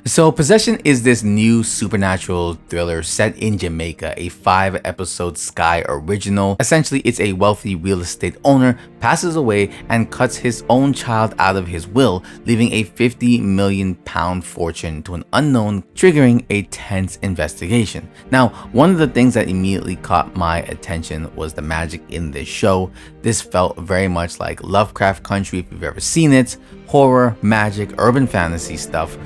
So, Possession is this new supernatural thriller set in Jamaica, a 5-episode Sky original. Essentially, it's a wealthy real estate owner passes away and cuts his own child out of his will, leaving a £50 million fortune to an unknown, triggering a tense investigation. Now, one of the things that immediately caught my attention was the magic in this show. This felt very much like Lovecraft Country if you've ever seen it. Horror, magic, urban fantasy stuff.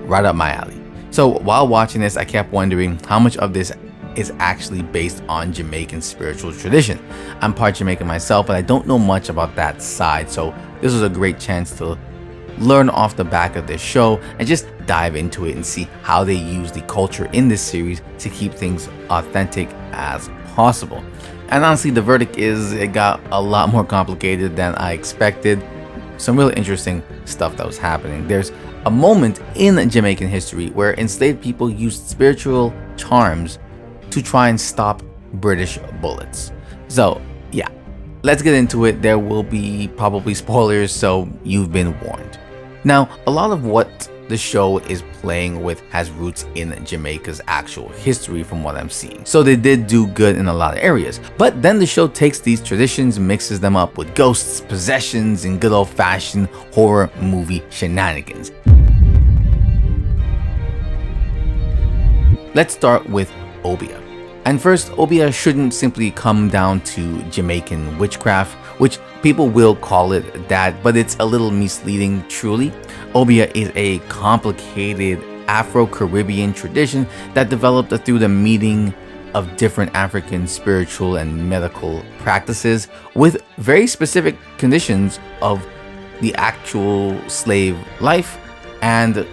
Right up my alley. So while watching this, I kept wondering how much of this is actually based on Jamaican spiritual tradition. I'm part Jamaican myself, but I don't know much about that side, so this was a great chance to learn off the back of this show and just dive into it and see how they use the culture in this series to keep things authentic as possible. And honestly, the verdict is it got a lot more complicated than I expected. Some really interesting stuff that was happening. There's a moment in Jamaican history where enslaved people used spiritual charms to try and stop British bullets. So yeah, let's get into it. There will be probably spoilers, so you've been warned. Now, a lot of what the show is playing with has roots in Jamaica's actual history from what I'm seeing. So they did do good in a lot of areas. But then the show takes these traditions and mixes them up with ghosts, possessions, and good old-fashioned horror movie shenanigans. Let's start with Obeah. And first, Obeah shouldn't simply come down to Jamaican witchcraft, which people will call it that, but it's a little misleading truly. Obeah is a complicated Afro-Caribbean tradition that developed through the meeting of different African spiritual and medical practices with very specific conditions of the actual slave life and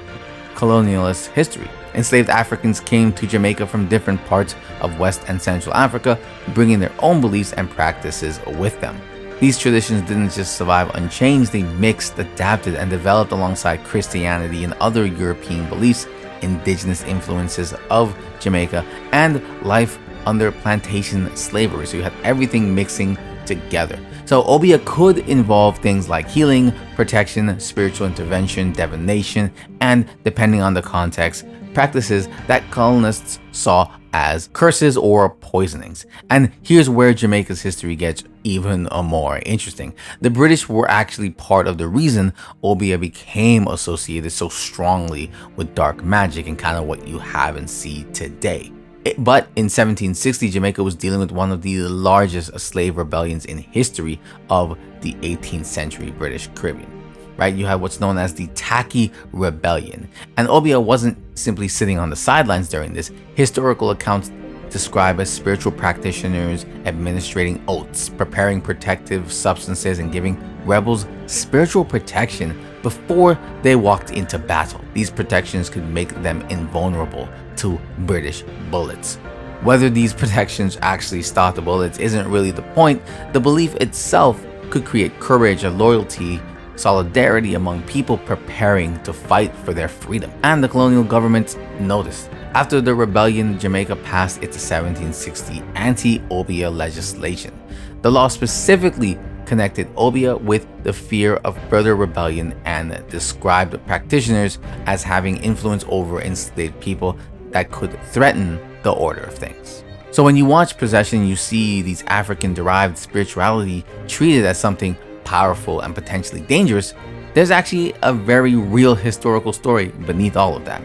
colonialist history. Enslaved Africans came to Jamaica from different parts of West and Central Africa, bringing their own beliefs and practices with them. These traditions didn't just survive unchanged, they mixed, adapted, and developed alongside Christianity and other European beliefs, indigenous influences of Jamaica, and life under plantation slavery. So you have everything mixing together. So Obeah could involve things like healing, protection, spiritual intervention, divination, and depending on the context, practices that colonists saw as curses or poisonings. And here's where Jamaica's history gets even more interesting. The British were actually part of the reason Obeah became associated so strongly with dark magic and kind of what you have and see today. But in 1760, Jamaica was dealing with one of the largest slave rebellions in history of the 18th century British Caribbean. Right, you have what's known as the Tacky Rebellion. And Obeah wasn't simply sitting on the sidelines during this. Historical accounts describe as spiritual practitioners administering oaths, preparing protective substances, and giving rebels spiritual protection before they walked into battle. These protections could make them invulnerable to British bullets. Whether these protections actually stop the bullets isn't really the point. The belief itself could create courage and loyalty, solidarity among people preparing to fight for their freedom. And the colonial government noticed. After the rebellion, Jamaica passed its 1760 anti-Obeah legislation. The law specifically connected Obeah with the fear of further rebellion and described practitioners as having influence over enslaved people that could threaten the order of things. So when you watch Possession, you see these African-derived spirituality treated as something powerful and potentially dangerous. There's actually a very real historical story beneath all of that.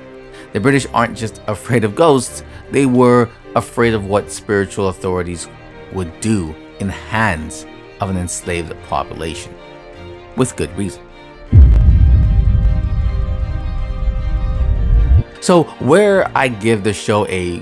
The British aren't just afraid of ghosts, they were afraid of what spiritual authorities would do in the hands of an enslaved population. With good reason. So where I give the show a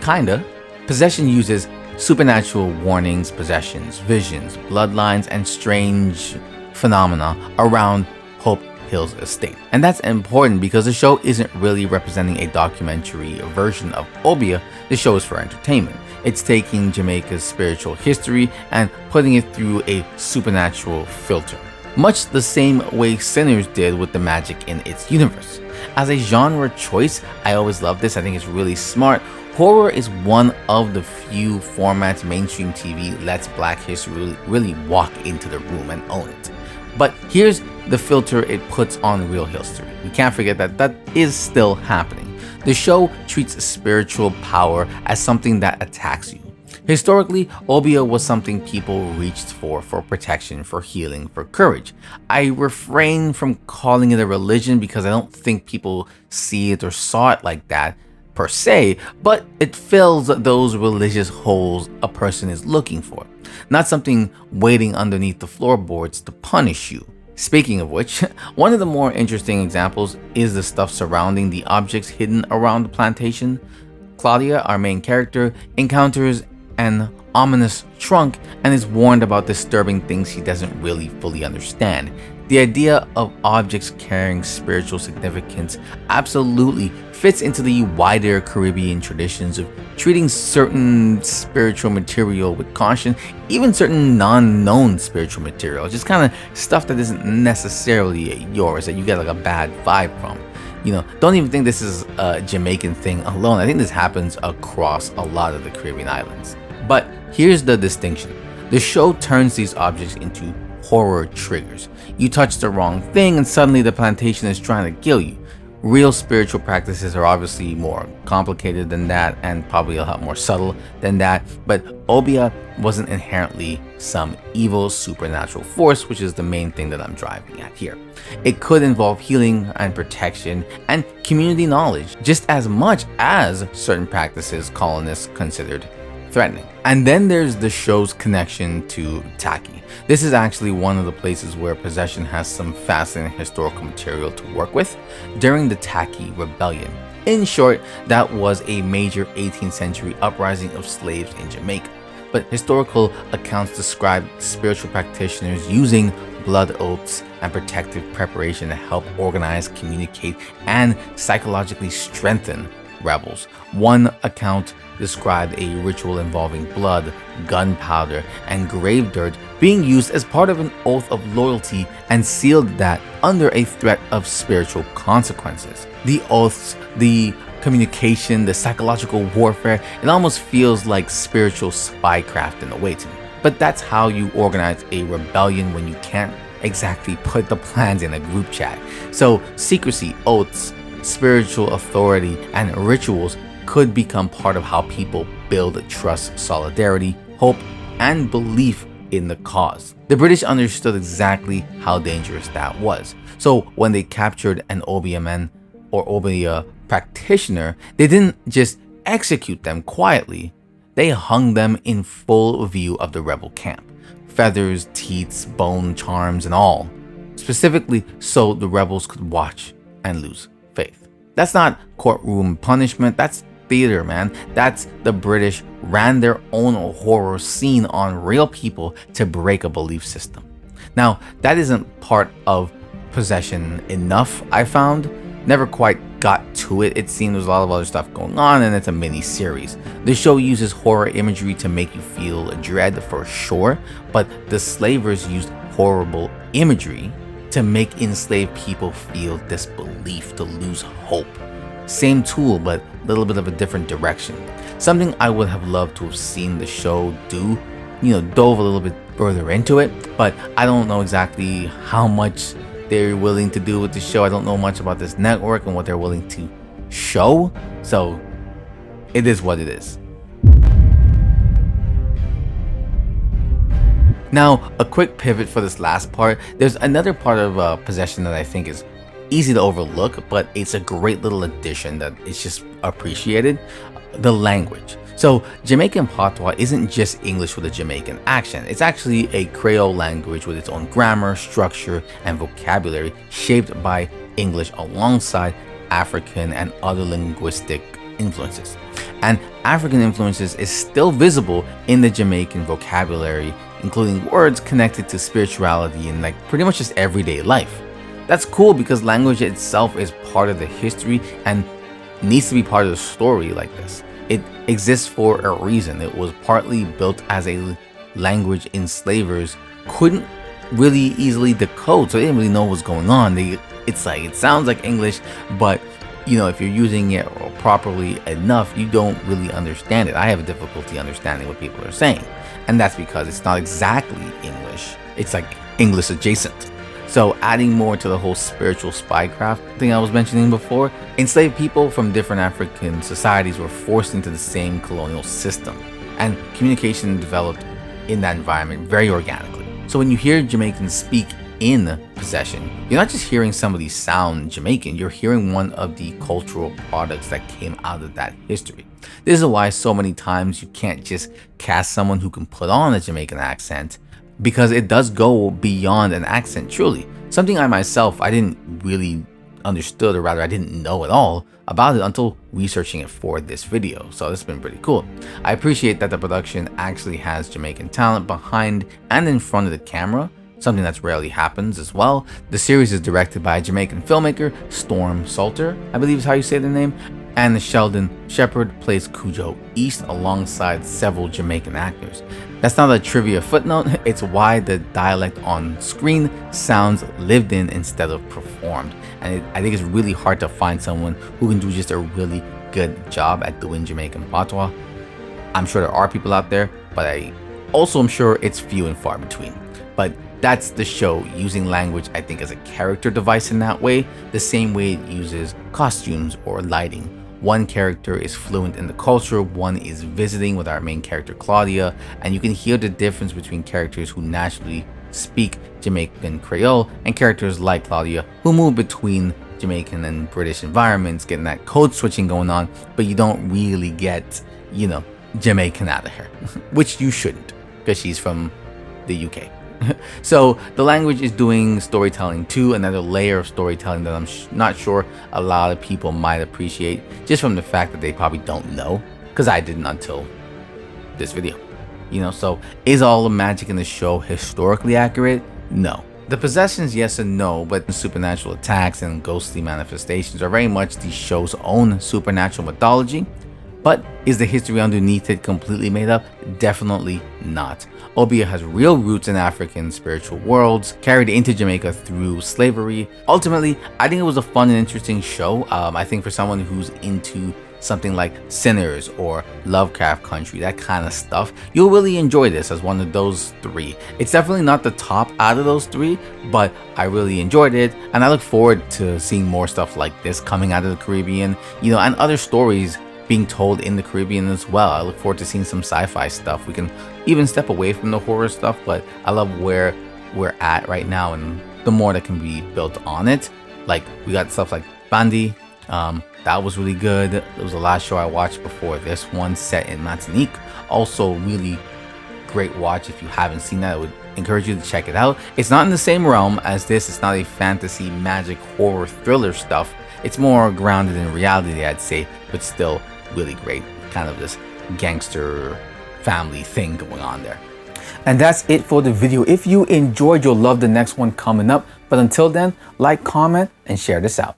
kinda, Possession uses supernatural warnings, possessions, visions, bloodlines, and strange phenomena around Hope Hill's estate. And that's important because the show isn't really representing a documentary version of Obeah. The show is for entertainment. It's taking Jamaica's spiritual history and putting it through a supernatural filter, much the same way Sinners did with the magic in its universe. As a genre choice, I always love this. I think it's really smart. Horror is one of the few formats mainstream TV lets Black history really walk into the room and own it. But here's the filter it puts on real history. You can't forget that that is still happening. The show treats spiritual power as something that attacks you. Historically, Obeah was something people reached for protection, for healing, for courage. I refrain from calling it a religion because I don't think people see it or saw it like that per se, but it fills those religious holes a person is looking for, not something waiting underneath the floorboards to punish you. Speaking of which, one of the more interesting examples is the stuff surrounding the objects hidden around the plantation. Claudia, our main character, encounters an ominous trunk and is warned about disturbing things she doesn't really fully understand. The idea of objects carrying spiritual significance absolutely fits into the wider Caribbean traditions of treating certain spiritual material with caution, even certain non-known spiritual material, just kind of stuff that isn't necessarily yours, that you get like a bad vibe from. Don't even think this is a Jamaican thing alone. I think this happens across a lot of the Caribbean islands. But here's the distinction. The show turns these objects into horror triggers. You touch the wrong thing and suddenly the plantation is trying to kill you. Real spiritual practices are obviously more complicated than that and probably a lot more subtle than that, but Obeah wasn't inherently some evil supernatural force, which is the main thing that I'm driving at here. It could involve healing and protection and community knowledge, just as much as certain practices colonists considered threatening. And then there's the show's connection to Tacky. This is actually one of the places where possession has some fascinating historical material to work with. During the Tacky Rebellion, in short, that was a major 18th century uprising of slaves in Jamaica. But historical accounts describe spiritual practitioners using blood oaths and protective preparation to help organize, communicate, and psychologically strengthen rebels. One account described a ritual involving blood, gunpowder, and grave dirt being used as part of an oath of loyalty and sealed that under a threat of spiritual consequences. The oaths, the communication, the psychological warfare, it almost feels like spiritual spycraft in a way to me. But that's how you organize a rebellion when you can't exactly put the plans in a group chat. So secrecy, oaths, spiritual authority, and rituals could become part of how people build trust, solidarity, hope, and belief in the cause. The British understood exactly how dangerous that was. So when they captured an Obeah man or Obeah practitioner, they didn't just execute them quietly. They hung them in full view of the rebel camp. Feathers, teeth, bone charms, and all. Specifically so the rebels could watch and lose faith. That's not courtroom punishment, that's theater, man. That's the British ran their own horror scene on real people to break a belief system. Now, that isn't part of possession enough, I found. Never quite got to it. It seemed there's a lot of other stuff going on, and it's a mini series. The show uses horror imagery to make you feel dread for sure, but the slavers used horrible imagery to make enslaved people feel disbelief, to lose hope. Same tool, but a little bit of a different direction. Something I would have loved to have seen the show do, dove a little bit further into it, but I don't know exactly how much they're willing to do with the show. I don't know much about this network and what they're willing to show, so it is what it is. Now, a quick pivot for this last part. There's another part of possession that I think is easy to overlook, but it's a great little addition that is just appreciated: the language. So Jamaican Patois isn't just English with a Jamaican accent. It's actually a Creole language with its own grammar, structure, and vocabulary shaped by English alongside African and other linguistic influences. And African influences is still visible in the Jamaican vocabulary, including words connected to spirituality and pretty much just everyday life. That's cool because language itself is part of the history and needs to be part of the story like this. It exists for a reason. It was partly built as a language enslavers couldn't really easily decode, so they didn't really know what was going on. It sounds like English, but if you're using it properly enough, you don't really understand it. I have a difficulty understanding what people are saying, and that's because it's not exactly English. It's like English adjacent. So adding more to the whole spiritual spycraft thing I was mentioning before, enslaved people from different African societies were forced into the same colonial system, and communication developed in that environment very organically. So when you hear Jamaicans speak in possession, you're not just hearing somebody sound Jamaican, you're hearing one of the cultural products that came out of that history. This is why so many times you can't just cast someone who can put on a Jamaican accent, because it does go beyond an accent truly. Something I myself, I didn't really understood, or rather I didn't know at all about it until researching it for this video. So it's been pretty cool. I appreciate that the production actually has Jamaican talent behind and in front of the camera, something that's rarely happens as well. The series is directed by Jamaican filmmaker Storm Salter, I believe is how you say the name, and Sheldon Shepherd plays Cujo East alongside several Jamaican actors. That's not a trivia footnote, it's why the dialect on screen sounds lived in instead of performed. And I think it's really hard to find someone who can do just a really good job at doing Jamaican Patois. I'm sure there are people out there, but I also am sure it's few and far between. But that's the show using language, I think, as a character device in that way, the same way it uses costumes or lighting. One character is fluent in the culture, one is visiting with our main character Claudia, and you can hear the difference between characters who naturally speak Jamaican Creole and characters like Claudia who move between Jamaican and British environments, getting that code switching going on, but you don't really get, Jamaican out of her, which you shouldn't, because she's from the UK. So the language is doing storytelling too, another layer of storytelling that I'm not sure a lot of people might appreciate, just from the fact that they probably don't know, because I didn't until this video. So is all the magic in the show historically accurate? No. The possessions, yes and no, but supernatural attacks and ghostly manifestations are very much the show's own supernatural mythology. But is the history underneath it completely made up? Definitely not. Obeah has real roots in African spiritual worlds, carried into Jamaica through slavery. Ultimately, I think it was a fun and interesting show. I think for someone who's into something like Sinners or Lovecraft Country, that kind of stuff, you'll really enjoy this as one of those three. It's definitely not the top out of those three, but I really enjoyed it, and I look forward to seeing more stuff like this coming out of the Caribbean, and other stories being told in the Caribbean as well. I look forward to seeing some sci-fi stuff. We can even step away from the horror stuff, but I love where we're at right now and the more that can be built on it. Like, we got stuff like Bandi, that was really good. It was the last show I watched before this one, set in Martinique. Also really great watch. If you haven't seen that, I would encourage you to check it out. It's not in the same realm as this. It's not a fantasy, magic, horror, thriller stuff. It's more grounded in reality, I'd say, but still really great. Kind of this gangster family thing going on there. And that's it for the video. If you enjoyed, you'll love the next one coming up. But until then, like, comment, and share this out.